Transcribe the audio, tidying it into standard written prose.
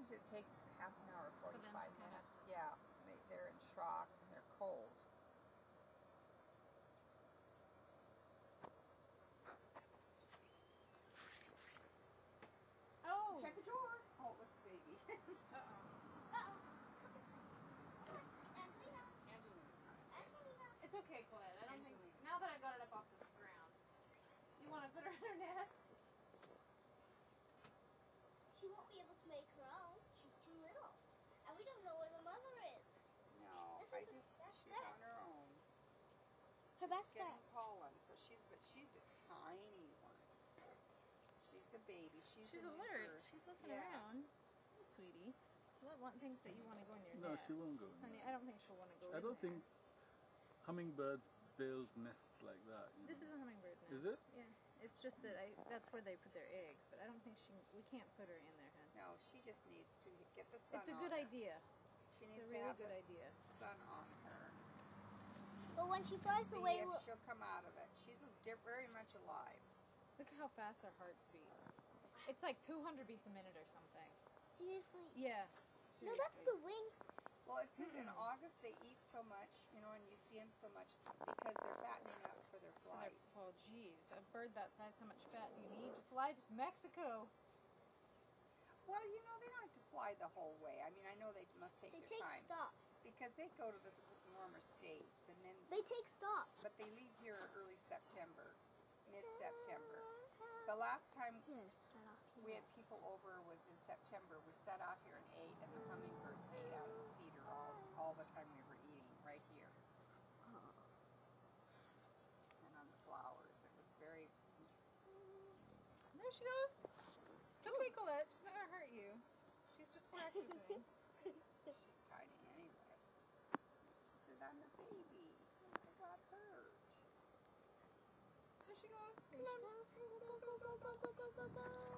sometimes it takes half an hour, For them to 45 kind minutes. Yeah, they're in shock and they're cold. Oh! Check the door. Oh, it's a baby. It's okay, Colette. I don't think. Now that I got it up off the ground, you want to put her in her nest? She won't be able to make her own. She's too little, and we don't know where the mother is. No, she's on her own. Her She's getting pollen, so she's a tiny one. She's a baby. She's alert. She's looking around. Hey, sweetie. One things that you want to go in your nest. No, she won't go in there. Honey, I don't think she'll want to go in there. I don't think hummingbirds build nests like that. This is a hummingbird nest. Is it? Yeah. It's just that that's where they put their eggs, but I don't think we can't put her in there, hon. No, she just needs to get the sun on her. It's a good idea. She needs it's to a really have good the idea. sun on her. But when she flies See away, if she'll come out of it. She's very much alive. Look at how fast their hearts beat. It's like 200 beats a minute or something. Seriously? Yeah. No, that's the wings. Well, it says in August they eat so much, and you see them so much because they're fattening up for their flight. Oh, geez. A bird that size, how much fat do you need to fly to Mexico? Well, they don't have to fly the whole way. I mean, I know they must take their time. They take stops. Because they go to the warmer states, and then... They take stops. But they leave here early September, mid-September. The last time we had people over was in September. We sat out here and ate, and the hummingbirds ate out of the feeder all the time we were eating, right here. And on the flowers. It was very... There she goes. It's okay, Colette. She's not going to hurt you. She's just practicing. She's tiny anyway. She said, I'm a baby. I got hurt. There she goes. Go, go, go, go, go, go, go, go, go.